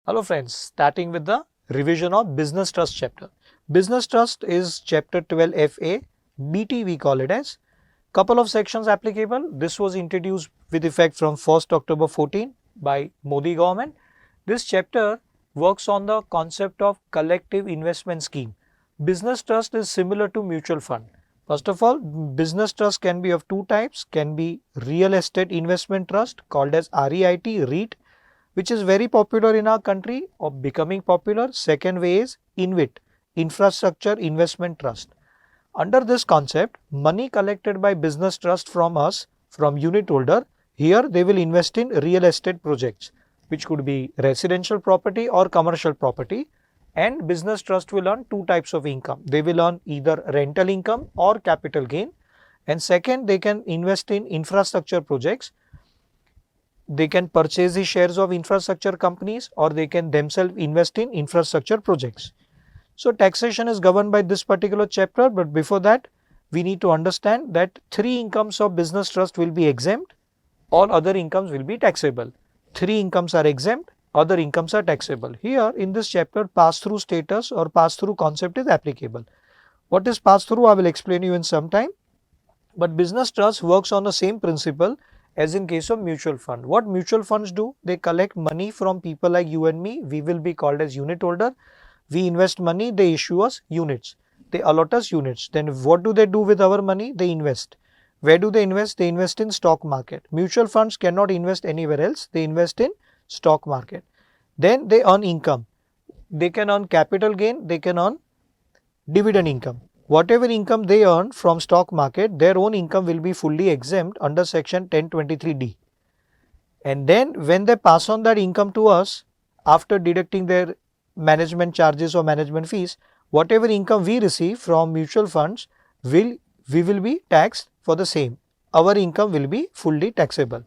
Hello friends, starting with the revision of Business Trust chapter. Business Trust is chapter 12 FA, BT we call it as. Couple of sections applicable. This was introduced with effect from 1st October 14 by Modi government. This chapter works on the concept of collective investment scheme. Business trust is similar to mutual fund. First of all, business trust can be of two types, can be real estate investment trust called as REIT, which is very popular in our country or becoming popular. Second way is InvIT, Infrastructure Investment Trust. Under this concept, money collected by business trust from us, from unit holder, here they will invest in real estate projects, which could be residential property or commercial property, and business trust will earn two types of income. They will earn either rental income or capital gain, and second, they can invest in infrastructure projects. They can purchase the shares of infrastructure companies or they can themselves invest in infrastructure projects. So taxation is governed by this particular chapter, but before that we need to understand that three incomes of business trust will be exempt, all other incomes will be taxable. Three incomes are exempt, other incomes are taxable. Here in this chapter, pass-through status or pass-through concept is applicable. What is pass-through? I will explain you in some time. But business trust works on the same principle as in case of mutual fund. What mutual funds do? They collect money from people like you and me. We will be called as unit holder. We invest money, they issue us units. They allot us units. Then what do they do with our money? They invest. Where do they invest? They invest in stock market. Mutual funds cannot invest anywhere else. They invest in stock market. Then they earn income. They can earn capital gain. They can earn dividend income. Whatever income they earn from stock market, their own income will be fully exempt under section 1023D. And then when they pass on that income to us, after deducting their management charges or management fees, whatever income we receive from mutual funds, we will be taxed for the same. Our income will be fully taxable.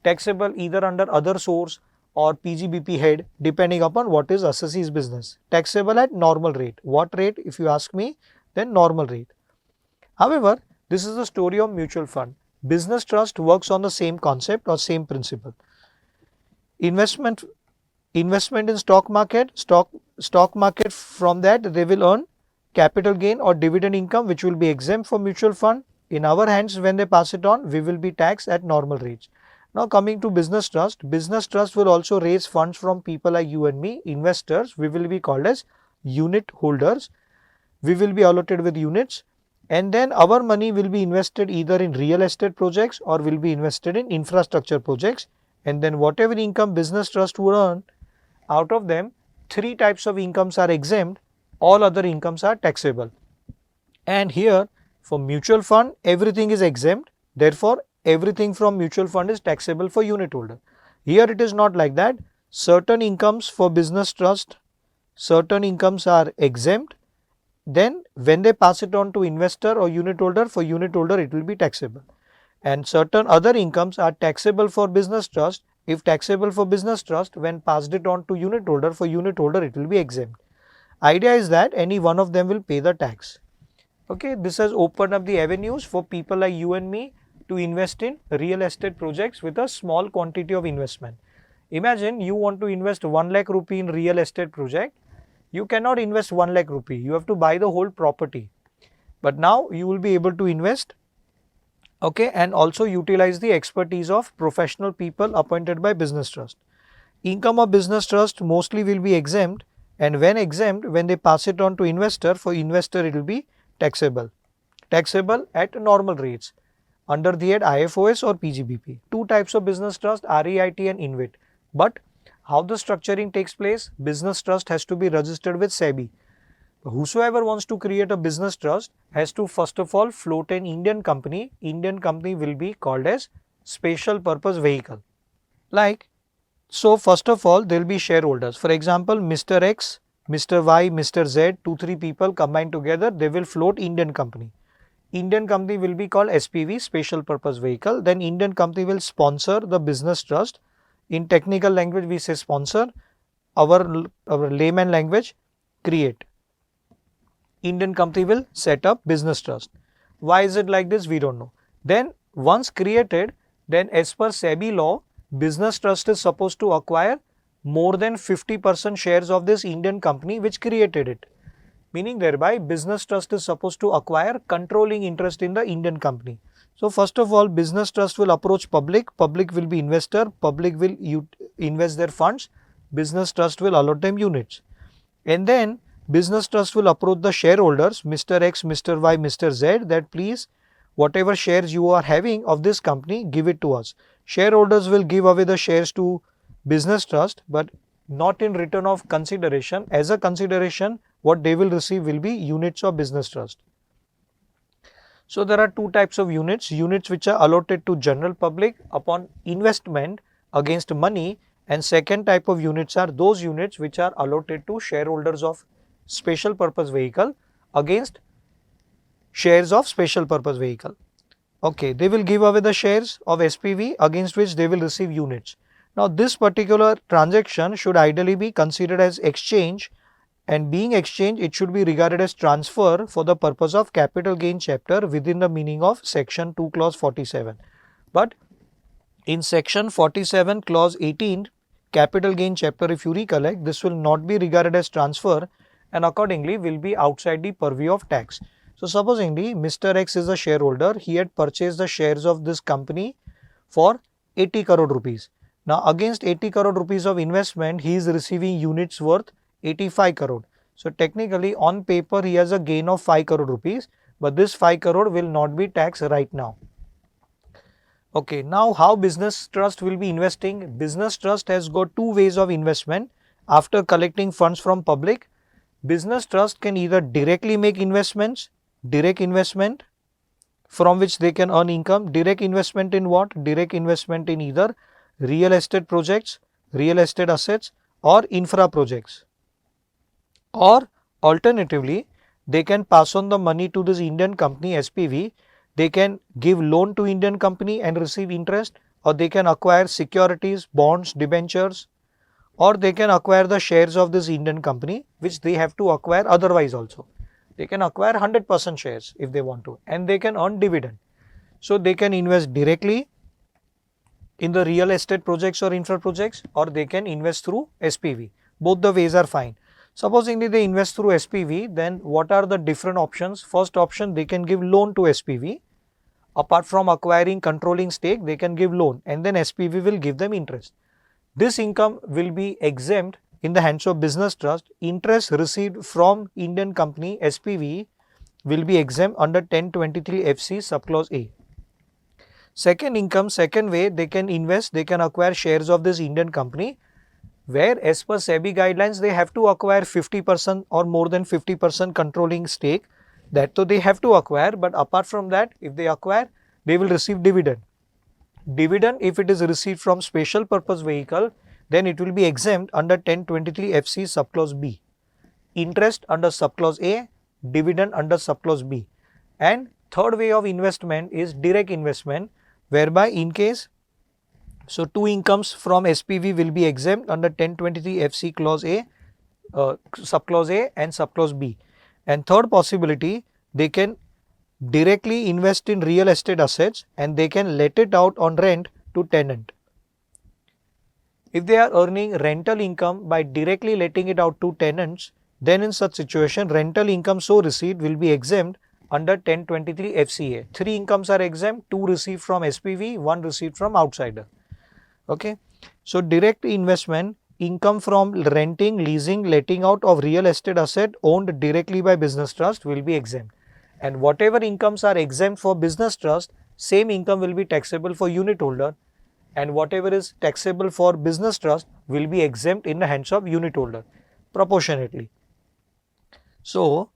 Taxable either under other source or PGBP head, depending upon what is assessee's business. Taxable at normal rate. What rate? If you ask me, then normal rate. However, this is the story of mutual fund. Business trust works on the same concept or same principle. Investment in stock market, from that they will earn capital gain or dividend income, which will be exempt for mutual fund. In our hands, when they pass it on, we will be taxed at normal rates. Now coming to business trust will also raise funds from people like you and me, investors. We will be called as unit holders. We will be allotted with units, and then our money will be invested either in real estate projects or will be invested in infrastructure projects, and then whatever income business trust would earn, out of them three types of incomes are exempt, all other incomes are taxable. And here for mutual fund everything is exempt, therefore everything from mutual fund is taxable for unit holder. Here it is not like that. Certain incomes for business trust, certain incomes are exempt, then when they pass it on to investor or unit holder, for unit holder it will be taxable, and certain other incomes are taxable for business trust. If taxable for business trust, when passed it on to unit holder, for unit holder it will be exempt. Idea is that any one of them will pay the tax. Okay, this has opened up the avenues for people like you and me to invest in real estate projects with a small quantity of investment. Imagine you want to invest 1 lakh rupee in real estate project. You cannot invest 1 lakh rupee, you have to buy the whole property. But now you will be able to invest, okay, and also utilize the expertise of professional people appointed by business trust. Income of business trust mostly will be exempt, and when exempt, when they pass it on to investor, for investor it will be taxable. Taxable at normal rates under the head IFOS or PGBP. Two types of business trust, REIT and InvIT. But how the structuring takes place? Business trust has to be registered with SEBI. Whosoever wants to create a business trust has to first of all float an Indian company. Indian company will be called as special purpose vehicle. So first of all there will be shareholders. For example, Mr. X, Mr. Y, Mr. Z, 2-3 people combined together, they will float Indian company. Indian company will be called SPV, special purpose vehicle. Then Indian company will sponsor the business trust. In technical language we say sponsor, our layman language, create. Indian company will set up business trust. Why is it like this? We don't know. Then once created, then as per SEBI law, business trust is supposed to acquire more than 50% shares of this Indian company which created it. Meaning thereby business trust is supposed to acquire controlling interest in the Indian company. So first of all, business trust will approach public will be investor, public will invest their funds, business trust will allot them units. And then business trust will approach the shareholders, Mr. X, Mr. Y, Mr. Z, that please whatever shares you are having of this company, give it to us. Shareholders will give away the shares to business trust, but not in return of consideration. As a consideration, what they will receive will be units of business trust. So there are two types of units which are allotted to general public upon investment against money, and second type of units are those units which are allotted to shareholders of special purpose vehicle against shares of special purpose vehicle. Okay, they will give away the shares of SPV against which they will receive units. Now this particular transaction should ideally be considered as exchange, and being exchange, it should be regarded as transfer for the purpose of capital gain chapter within the meaning of section 2 clause 47. But in section 47 clause 18 capital gain chapter, if you recollect, this will not be regarded as transfer and accordingly will be outside the purview of tax. So supposingly Mr. X is a shareholder, he had purchased the shares of this company for 80 crore rupees. Now against 80 crore rupees of investment, he is receiving units worth 85 crore. So technically on paper he has a gain of 5 crore rupees, but this 5 crore will not be taxed right now. Okay, now how business trust will be investing? Business trust has got two ways of investment. After collecting funds from public, business trust can either directly make investments, direct investment from which they can earn income. Direct investment in what? Direct investment in either real estate projects, real estate assets or infra projects. Or alternatively, they can pass on the money to this Indian company SPV. They can give loan to Indian company and receive interest, or they can acquire securities, bonds, debentures, or they can acquire the shares of this Indian company which they have to acquire otherwise also. They can acquire 100% shares if they want to, and they can earn dividend. So they can invest directly in the real estate projects or infra projects, or they can invest through SPV. Both the ways are fine. Supposingly they invest through SPV, then what are the different options? First option, they can give loan to SPV. Apart from acquiring controlling stake, they can give loan and then SPV will give them interest. This income will be exempt in the hands of business trust. Interest received from Indian company SPV will be exempt under 1023 FC subclause A. Second income, second way, they can invest, they can acquire shares of this Indian company, where as per SEBI guidelines they have to acquire 50% or more than 50% controlling stake. That though they have to acquire, but apart from that, if they acquire, they will receive dividend. Dividend, if it is received from special purpose vehicle, then it will be exempt under 1023 FC subclause B. Interest under subclause A, dividend under subclause B. And third way of investment is direct investment, whereby in case, so two incomes from SPV will be exempt under 1023 FC clause A, subclause A and subclause B. And third possibility, they can directly invest in real estate assets and they can let it out on rent to tenant. If they are earning rental income by directly letting it out to tenants, then in such situation rental income so received will be exempt under 1023 FCA. Three incomes are exempt, two received from SPV, one received from outsider. Okay. So direct investment, income from renting, leasing, letting out of real estate asset owned directly by business trust will be exempt. And whatever incomes are exempt for business trust, same income will be taxable for unit holder, and whatever is taxable for business trust will be exempt in the hands of unit holder proportionately. So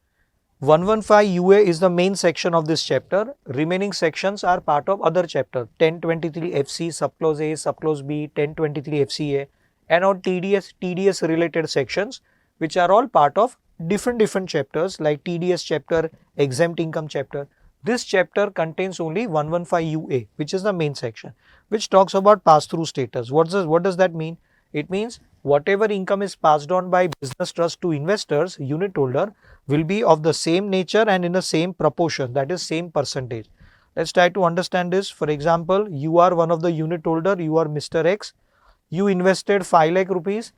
115 UA is the main section of this chapter. Remaining sections are part of other chapter, 1023 FC subclause A, subclause B, 1023 FCA and all TDS related sections, which are all part of different chapters like TDS chapter, exempt income chapter. This chapter contains only 115 UA, which is the main section, which talks about pass-through status. What does that mean? It means whatever income is passed on by business trust to investors, unit holder, will be of the same nature and in the same proportion, that is same percentage. Let's try to understand this. For example, you are one of the unit holder, you are Mr. X, you invested 5 lakh rupees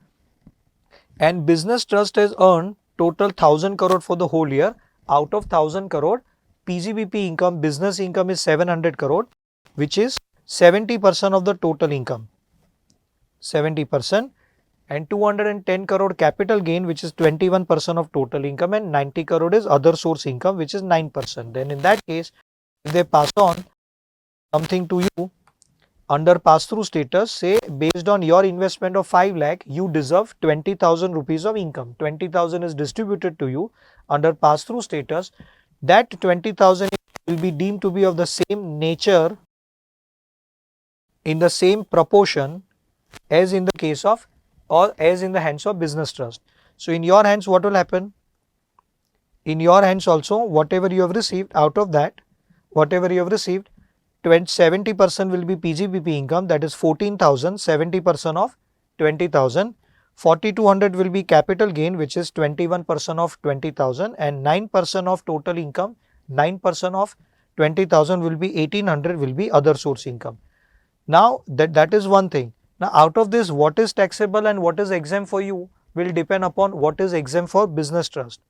and business trust has earned total 1000 crore for the whole year. Out of 1000 crore, PGBP income, business income is 700 crore, which is 70% of the total income. 70%. And 210 crore capital gain, which is 21% of total income, and 90 crore is other source income, which is 9%. Then in that case, if they pass on something to you under pass-through status, say based on your investment of 5 lakh, you deserve 20,000 rupees of income. 20,000 is distributed to you under pass-through status. That 20,000 will be deemed to be of the same nature, in the same proportion as in the case of, or as in the hands of business trust. So in your hands, what will happen? In your hands also, whatever you have received, out of that, whatever you have received, 70% will be PGBP income, that is 14,000, 70% of 20,000. 4,200 will be capital gain, which is 21% of 20,000, and 9% of total income, 9% of 20,000 will be 1,800, will be other source income. Now that is one thing. Now out of this, what is taxable and what is exempt for you will depend upon what is exempt for business trust.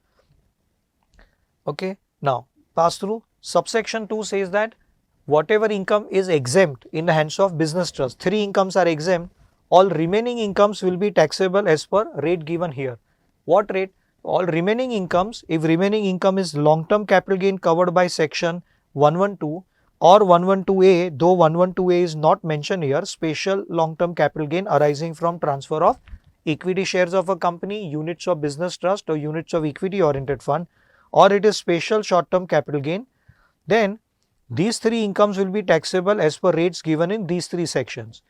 Okay. Now pass through. Subsection 2 says that whatever income is exempt in the hands of business trust, 3 incomes are exempt, all remaining incomes will be taxable as per rate given here. What rate? All remaining incomes, if remaining income is long-term capital gain covered by section 112 or 112A, though 112A is not mentioned here, special long-term capital gain arising from transfer of equity shares of a company, units of business trust or units of equity oriented fund, or it is special short-term capital gain, then these 3 incomes will be taxable as per rates given in these 3 sections.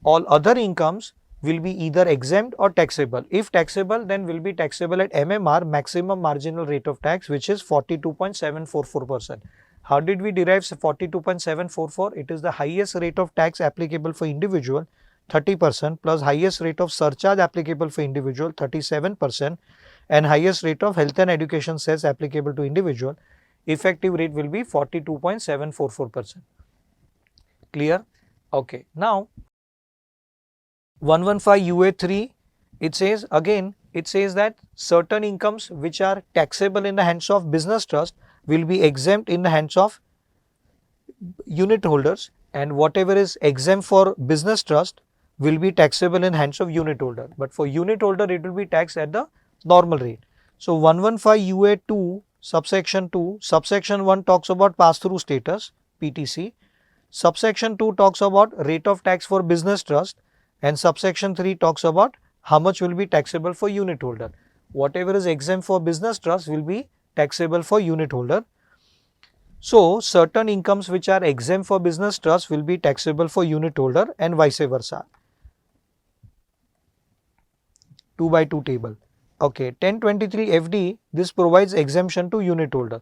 All other incomes will be either exempt or taxable. If taxable, then will be taxable at MMR, maximum marginal rate of tax, which is 42.744%. How did we derive 42.744? It is the highest rate of tax applicable for individual, 30%, plus highest rate of surcharge applicable for individual, 37%, and highest rate of health and education cess applicable to individual. Effective rate will be 42.744%. Clear? Okay. Now 115 UA3, it says again, it says that certain incomes which are taxable in the hands of business trust will be exempt in the hands of unit holders, and whatever is exempt for business trust will be taxable in hands of unit holder. But for unit holder, it will be taxed at the normal rate. So 115 UA2 subsection 2, subsection 1 talks about pass-through status, PTC. Subsection 2 talks about rate of tax for business trust, and subsection 3 talks about how much will be taxable for unit holder. Whatever is exempt for business trust will be taxable for unit holder. So certain incomes which are exempt for business trust will be taxable for unit holder and vice versa. 2 by 2 table. Okay, 1023 FD, this provides exemption to unit holder.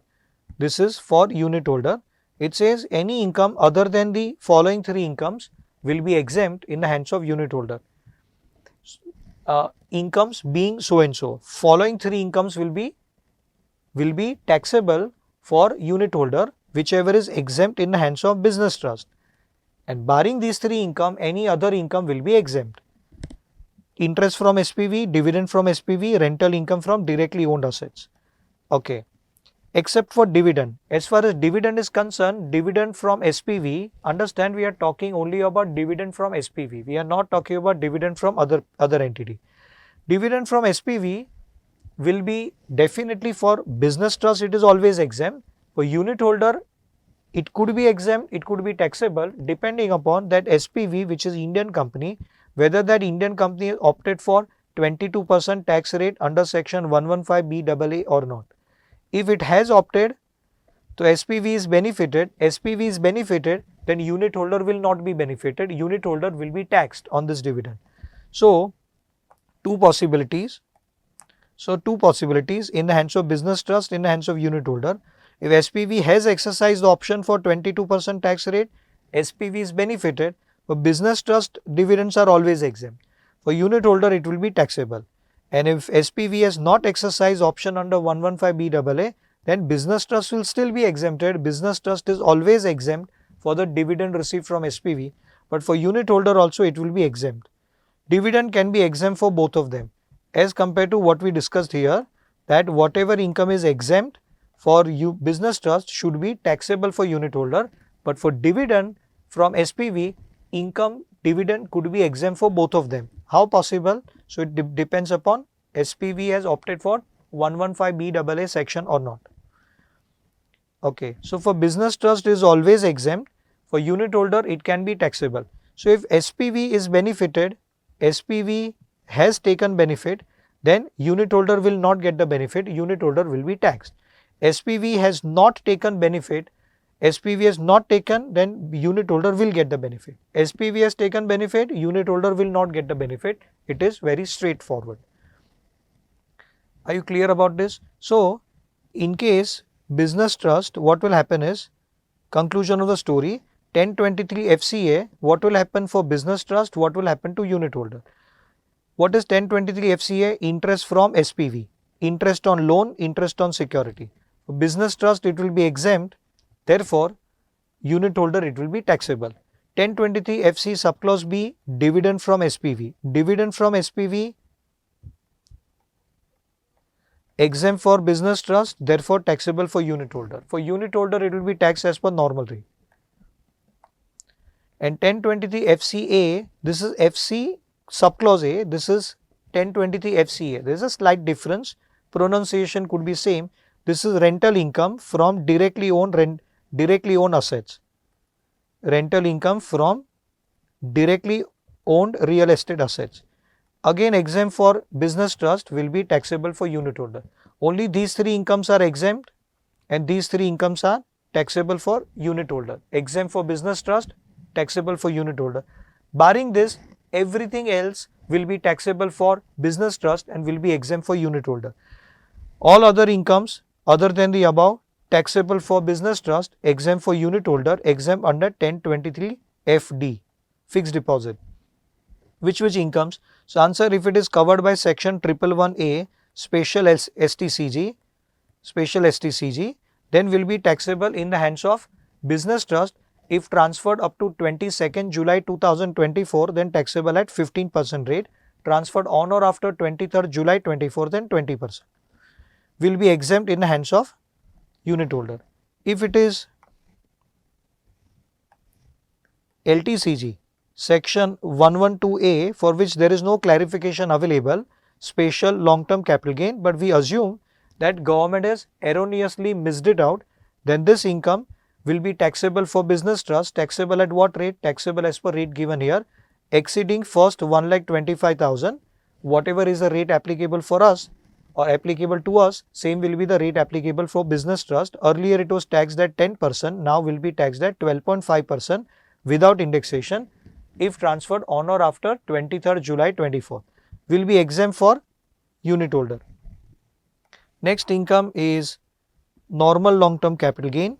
This is for unit holder. It says any income other than the following 3 incomes will be exempt in the hands of unit holder. Incomes being so and so. Following 3 incomes will be taxable for unit holder, whichever is exempt in the hands of business trust. And barring these 3 income, any other income will be exempt. Interest from SPV, dividend from SPV, rental income from directly owned assets. Okay. Except for dividend. As far as dividend is concerned, dividend from SPV, understand we are talking only about dividend from SPV. We are not talking about dividend from other entity. Dividend from SPV will be definitely for business trust, it is always exempt. For unit holder, it could be exempt, it could be taxable depending upon that SPV, which is Indian company, whether that Indian company opted for 22% tax rate under section 115BAA or not. If it has opted, so SPV is benefited, then unit holder will not be benefited, unit holder will be taxed on this dividend. So, two possibilities in the hands of business trust, in the hands of unit holder. If SPV has exercised the option for 22% tax rate, SPV is benefited. For business trust, dividends are always exempt. For unit holder, it will be taxable. And if SPV has not exercised option under 115BAA, then business trust will still be exempted. Business trust is always exempt for the dividend received from SPV, but for unit holder also it will be exempt. Dividend can be exempt for both of them. as compared to what we discussed here, that whatever income is exempt for you business trust should be taxable for unit holder, but for dividend from SPV, income dividend could be exempt for both of them. How possible? So it depends upon SPV has opted for 115BAA section or not. Okay, so for business trust is always exempt. For unit holder, it can be taxable. So if SPV is benefited, SPV has taken benefit, then unit holder will not get the benefit, unit holder will be taxed. SPV has not taken benefit, SPV has not taken, then unit holder will get the benefit. SPV has taken benefit, unit holder will not get the benefit. It is very straightforward. Are you clear about this? So, in case business trust, what will happen is, conclusion of the story, 1023 FCA, what will happen for business trust, what will happen to unit holder? What is 1023 FCA? Interest from SPV, interest on loan, interest on security. For business trust, it will be exempt, therefore, unit holder it will be taxable. 1023 FC subclause B, dividend from SPV. Dividend from SPV exempt for business trust, therefore taxable for unit holder. For unit holder, it will be taxed as per normal rate. And 1023 FCA, this is FC subclause A, this is 1023 FCA. There is a slight difference, pronunciation could be same. This is rental income from directly owned assets. Rental income from directly owned real estate assets. Again, exempt for business trust will be taxable for unit holder. Only these three incomes are exempt and these three incomes are taxable for unit holder. Exempt for business trust, taxable for unit holder. Barring this, everything else will be taxable for business trust and will be exempt for unit holder. All other incomes other than the above, taxable for business trust, exempt for unit holder, exempt under 1023 FD, fixed deposit. Which incomes? So answer, if it is covered by section 111A, special STCG, then will be taxable in the hands of business trust. If transferred up to 22nd July 2024, then taxable at 15% rate. Transferred on or after 23rd July 24, then 20%. Will be exempt in the hands of unit holder. If it is LTCG, section 112A, for which there is no clarification available, special long-term capital gain, but we assume that government has erroneously missed it out, then this income will be taxable for business trust. Taxable at what rate? Taxable as per rate given here, exceeding first 1,25,000, whatever is the rate applicable for us or applicable to us, same will be the rate applicable for business trust. Earlier it was taxed at 10%, now will be taxed at 12.5% without indexation if transferred on or after 23rd July 24. Will be exempt for unit holder. Next income is normal long-term capital gain.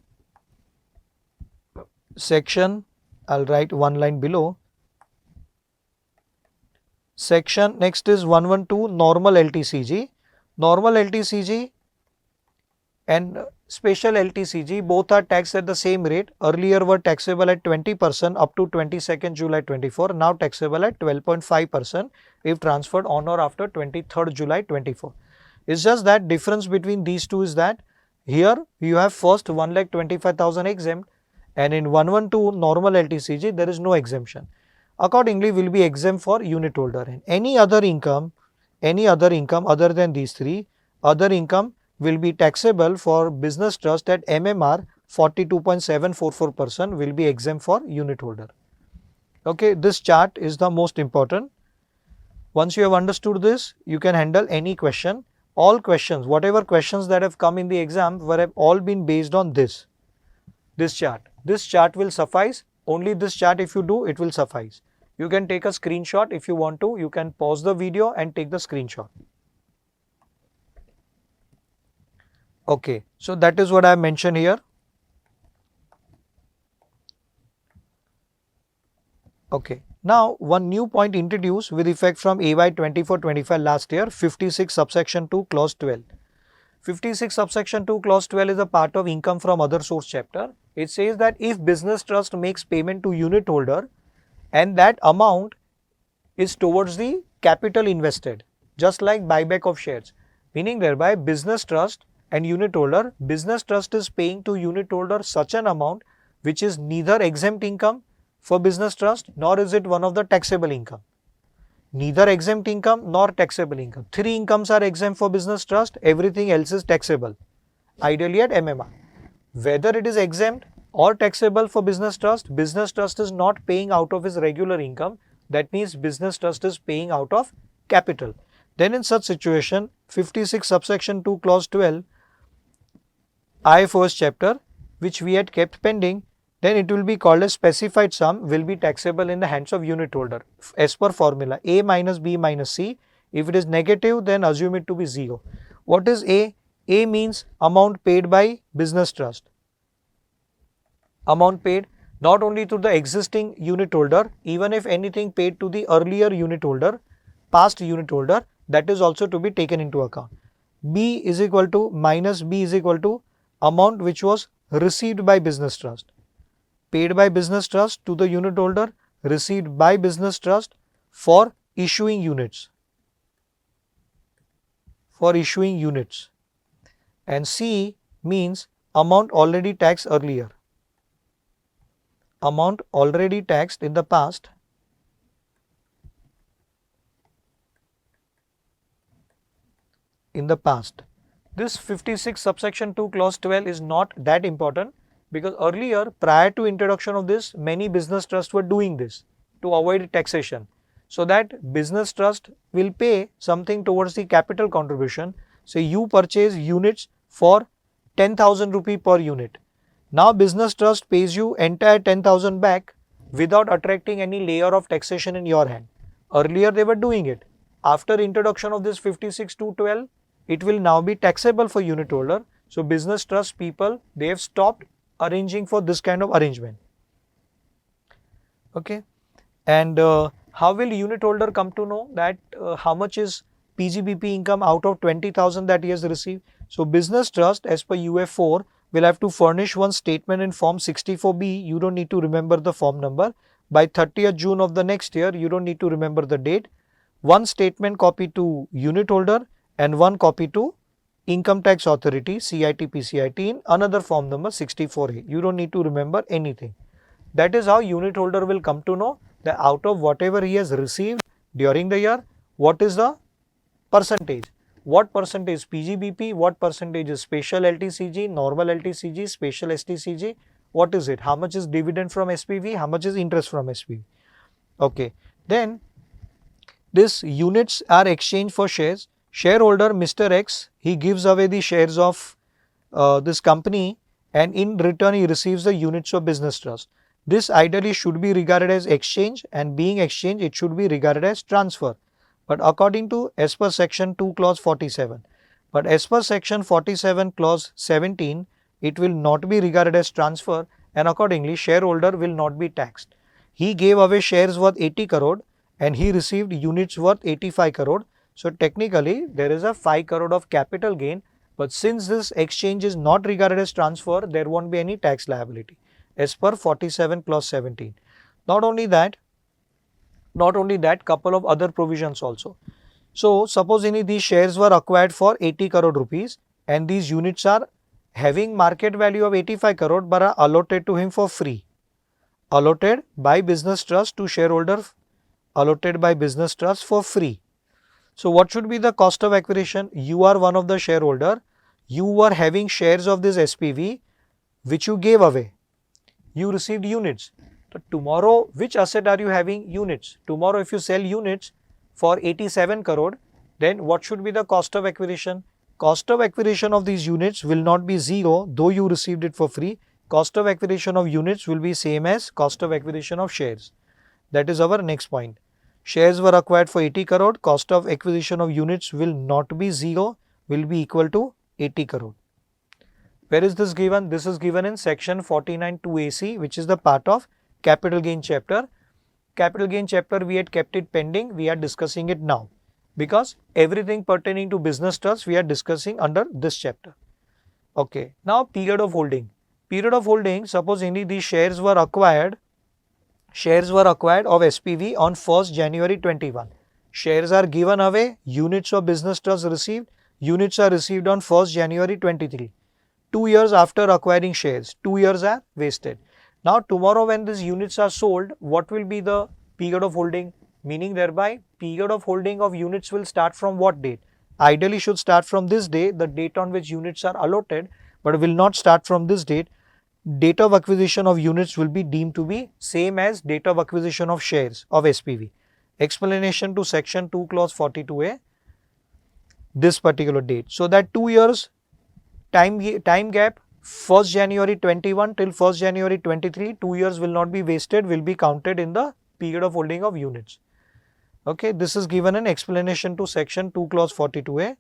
Section, I'll write one line below. Section next is 112 normal LTCG. Normal LTCG and special LTCG both are taxed at the same rate. Earlier were taxable at 20% up to 22nd July 24. Now taxable at 12.5% if transferred on or after 23rd July 24. It's just that difference between these two is that here you have first 1,25,000 exempt and in 112 normal LTCG there is no exemption. Accordingly will be exempt for unit holder. And any other income other than these three, other income will be taxable for business trust at MMR 42.744% will be exempt for unit holder. Okay, this chart is the most important. Once you have understood this, you can handle any question. All questions, whatever questions that have come in the exam have all been based on this chart. This chart will suffice. Only this chart if you do, it will suffice. You can take a screenshot if you want to. You can pause the video and take the screenshot. Okay, so that is what I have mentioned here. Okay, now one new point introduced with effect from AY 24-25 last year, 56 subsection 2 clause 12. 56 subsection 2 clause 12 is a part of income from other source chapter. It says that if business trust makes payment to unit holder and that amount is towards the capital invested, just like buyback of shares. Meaning thereby business trust and unit holder, business trust is paying to unit holder such an amount which is neither exempt income for business trust nor is it one of the taxable income. Neither exempt income nor taxable income. Three incomes are exempt for business trust, everything else is taxable, ideally at MMR. Whether it is exempt or taxable for business trust is not paying out of his regular income. That means business trust is paying out of capital. Then in such situation, 56 subsection 2 clause 12 IFRS chapter, which we had kept pending, then it will be called as specified sum will be taxable in the hands of unit holder as per formula A minus B minus C. If it is negative, then assume it to be 0. What is A? A means amount paid by business trust. Amount paid not only to the existing unit holder, even if anything paid to the earlier unit holder, past unit holder, that is also to be taken into account. B is equal to minus B is equal to amount which was received by business trust. Paid by business trust to the unit holder, received by business trust for issuing units. For issuing units. And C means amount already taxed earlier. Amount already taxed in the past. This 56 subsection 2 clause 12 is not that important because earlier, prior to introduction of this, many business trusts were doing this to avoid taxation. So that business trust will pay something towards the capital contribution. So you purchase units for 10,000 rupee per unit. Now business trust pays you entire 10,000 back without attracting any layer of taxation in your hand. Earlier they were doing it. After introduction of this 56 to 12, it will now be taxable for unit holder. So business trust people, they have stopped arranging for this kind of arrangement. Okay. And how will unit holder come to know that how much is PGBP income out of 20,000 that he has received? So business trust as per UF4 will have to furnish one statement in form 64B. You don't need to remember the form number. By 30th June of the next year, you don't need to remember the date. One statement copy to unit holder and one copy to income tax authority CIT PCIT in another form number 64A. You don't need to remember anything. That is how unit holder will come to know that out of whatever he has received during the year, what is the percentage? What percentage PGBP, what percentage is special LTCG, normal LTCG, special STCG, what is it? How much is dividend from SPV, how much is interest from SPV? Okay. Then these units are exchanged for shares. Shareholder Mr. X, he gives away the shares of this company and in return he receives the units of business trust. This ideally should be regarded as exchange and being exchange it should be regarded as transfer. But according to as per section 2 clause 47. But as per section 47 clause 17, it will not be regarded as transfer and accordingly shareholder will not be taxed. He gave away shares worth 80 crore and he received units worth 85 crore. So technically there is a 5 crore of capital gain, but since this exchange is not regarded as transfer, there won't be any tax liability as per 47 clause 17. Not only that, couple of other provisions also. So suppose these shares were acquired for 80 crore rupees and these units are having market value of 85 crore but are allotted to him for free. Allotted by business trust to shareholder, allotted by business trust for free. So what should be the cost of acquisition? You are one of the shareholder. You were having shares of this SPV which you gave away. You received units. So tomorrow which asset are you having? Units. Tomorrow if you sell units for 87 crore, then what should be the cost of acquisition? Cost of acquisition of these units will not be 0 though you received it for free. Cost of acquisition of units will be same as cost of acquisition of shares. That is our next point. Shares were acquired for 80 crore, cost of acquisition of units will not be 0, will be equal to 80 crore. Where is this given? This is given in section 49 2AC, which is the part of capital gain chapter. Capital gain chapter we had kept it pending, we are discussing it now because everything pertaining to business trust we are discussing under this chapter. Okay, now period of holding. Period of holding, suppose these shares were acquired of SPV on 1st January 21. Shares are given away, units of business trust received. Units are received on 1st January 23. 2 years after acquiring shares, 2 years are wasted. Now tomorrow when these units are sold, what will be the period of holding? Meaning thereby period of holding of units will start from what date? Ideally should start from this day, the date on which units are allotted, but will not start from this date. Date of acquisition of units will be deemed to be same as date of acquisition of shares of SPV. Explanation to section 2 clause 42A, this particular date. So that 2 years time gap, 1st January 21 till 1st January 23, 2 years will not be wasted, will be counted in the period of holding of units. Okay, this is given an explanation to section 2 clause 42A.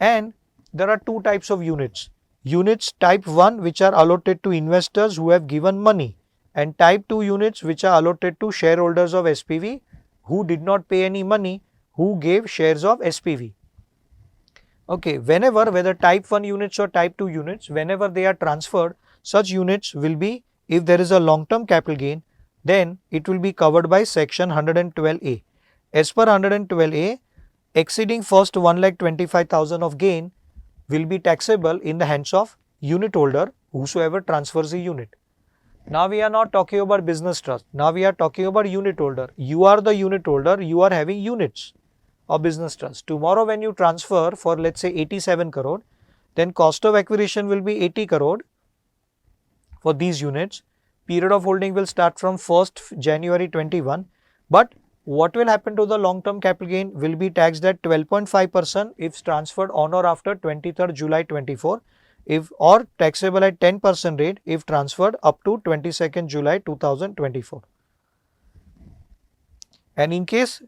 And there are two types of units. Units type 1 which are allotted to investors who have given money, and type 2 units which are allotted to shareholders of SPV who did not pay any money, who gave shares of SPV. Okay, whether type 1 units or type 2 units, whenever they are transferred, such units will be, if there is a long-term capital gain, then it will be covered by section 112A. As per 112A, exceeding first 1,25,000 of gain will be taxable in the hands of unit holder, whosoever transfers the unit. Now we are not talking about business trust. Now we are talking about unit holder. You are the unit holder, you are having units of business trust. Tomorrow when you transfer for let's say 87 crore, then cost of acquisition will be 80 crore for these units. Period of holding will start from 1st January 21. But what will happen to the long-term capital gain will be taxed at 12.5% if transferred on or after 23rd July 24, or taxable at 10% rate if transferred up to 22nd July 2024. And in case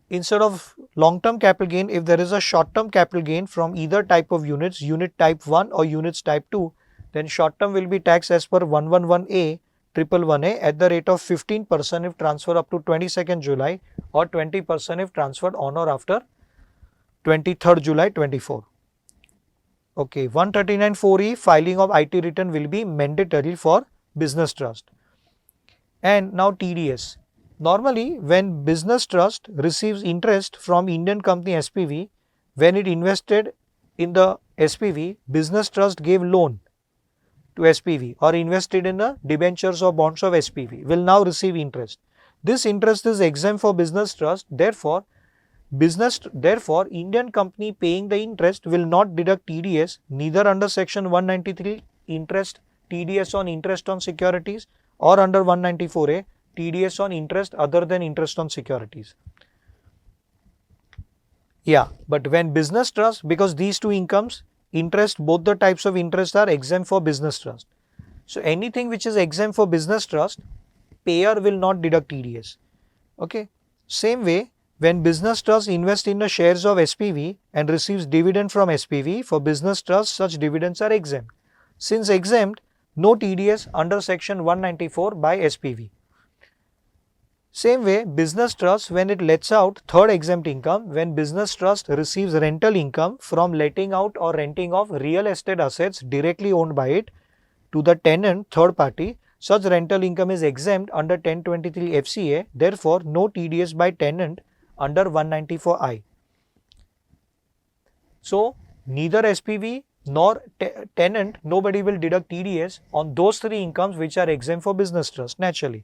instead of long-term capital gain, if there is a short-term capital gain from either type of units, unit type 1 or units type 2, then short-term will be taxed as per 111A, 111A at the rate of 15% if transferred up to 22nd July or 20% if transferred on or after 23rd July 24. Okay, 139(4)(e) filing of IT return will be mandatory for business trust. And now TDS. Normally, when business trust receives interest from Indian company SPV, when it invested in the SPV, business trust gave loan to SPV or invested in the debentures or bonds of SPV, will now receive interest. This interest is exempt for business trust. Therefore, Indian company paying the interest will not deduct TDS neither under section 193 interest TDS on interest on securities or under 194A TDS on interest other than interest on securities. Yeah, but when business trust, because these two incomes, interest, both the types of interest are exempt for business trust. So anything which is exempt for business trust, payer will not deduct TDS. Okay. Same way, when business trust invests in the shares of SPV and receives dividend from SPV, for business trust such dividends are exempt. Since exempt, no TDS under section 194 by SPV. Same way, business trust, when it lets out third exempt income, when business trust receives rental income from letting out or renting of real estate assets directly owned by it to the tenant third party, such rental income is exempt under 1023 FCA. Therefore, no TDS by tenant under 194I. So, neither SPV nor tenant, nobody will deduct TDS on those three incomes which are exempt for business trust naturally,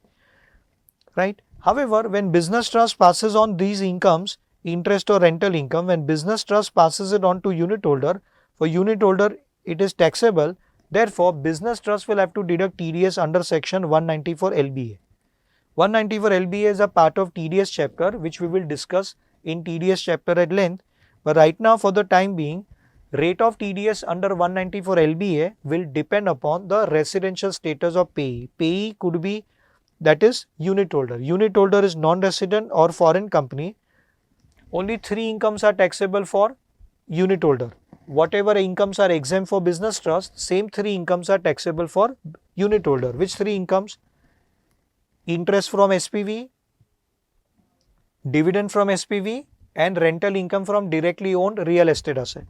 right? However, when business trust passes on these incomes, interest or rental income, when business trust passes it on to unit holder, for unit holder it is taxable. Therefore, business trust will have to deduct TDS under section 194 LBA. 194 LBA is a part of TDS chapter which we will discuss in TDS chapter at length. But right now, for the time being, rate of TDS under 194 LBA will depend upon the residential status of payee. Payee could be, that is, unit holder. Unit holder is non-resident or foreign company. Only three incomes are taxable for unit holder. Whatever incomes are exempt for business trust, same three incomes are taxable for unit holder. Which three incomes? Interest from SPV, dividend from SPV and rental income from directly owned real estate asset.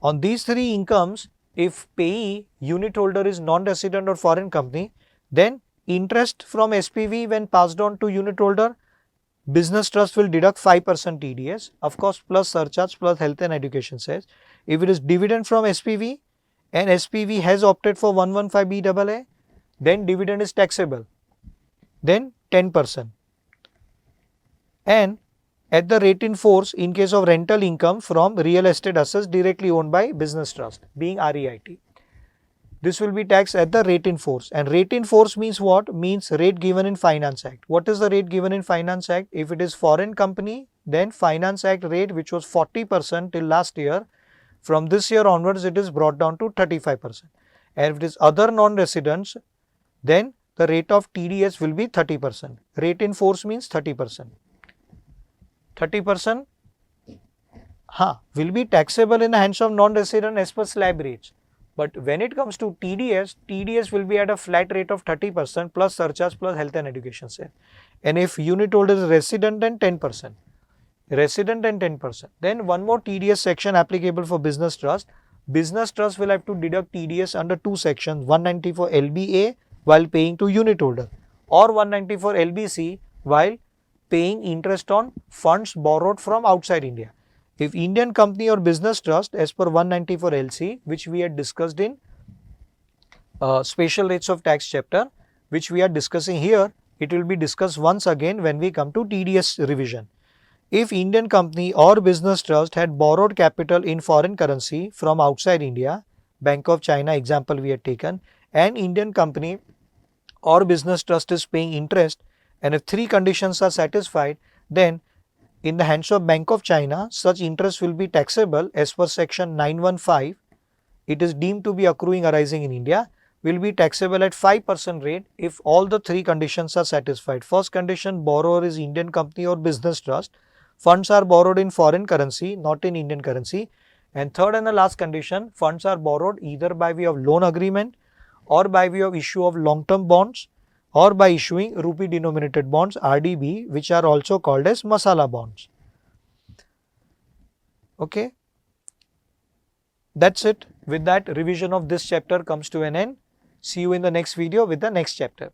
On these three incomes, if payee, unit holder is non-resident or foreign company, then interest from SPV when passed on to unit holder business trust will deduct 5% TDS, of course, plus surcharge plus health and education cess. If it is dividend from SPV and SPV has opted for 115BAA, then dividend is taxable, then 10%. And at the rate in force in case of rental income from real estate assets directly owned by business trust, being REIT. This will be taxed at the rate in force, and rate in force means what? Means rate given in Finance Act. What is the rate given in Finance Act? If it is foreign company, then Finance Act rate, which was 40% till last year, from this year onwards it is brought down to 35%. And if it is other non-residents, then the rate of TDS will be 30%. Rate in force means 30%. 30% will be taxable in the hands of non-resident as per slab rates. But when it comes to TDS, TDS will be at a flat rate of 30% plus surcharge plus health and education cess. And if unit holder is resident, then 10%. Resident and 10%. Then one more TDS section applicable for business trust. Business trust will have to deduct TDS under two sections, 194 LBA while paying to unit holder, or 194 LBC while paying interest on funds borrowed from outside India. If Indian company or business trust as per 194 LC, which we had discussed in special rates of tax chapter, which we are discussing here, it will be discussed once again when we come to TDS revision. If Indian company or business trust had borrowed capital in foreign currency from outside India, Bank of China example we had taken, and Indian company or business trust is paying interest, and if three conditions are satisfied, then in the hands of Bank of China, such interest will be taxable as per section 915. It is deemed to be accruing arising in India, will be taxable at 5% rate if all the three conditions are satisfied. First condition, borrower is Indian company or business trust. Funds are borrowed in foreign currency, not in Indian currency. And third and the last condition, funds are borrowed either by way of loan agreement or by way of issue of long-term bonds, or by issuing rupee denominated bonds RDB, which are also called as masala bonds. Okay, that's it. With that, revision of this chapter comes to an end. See you in the next video with the next chapter.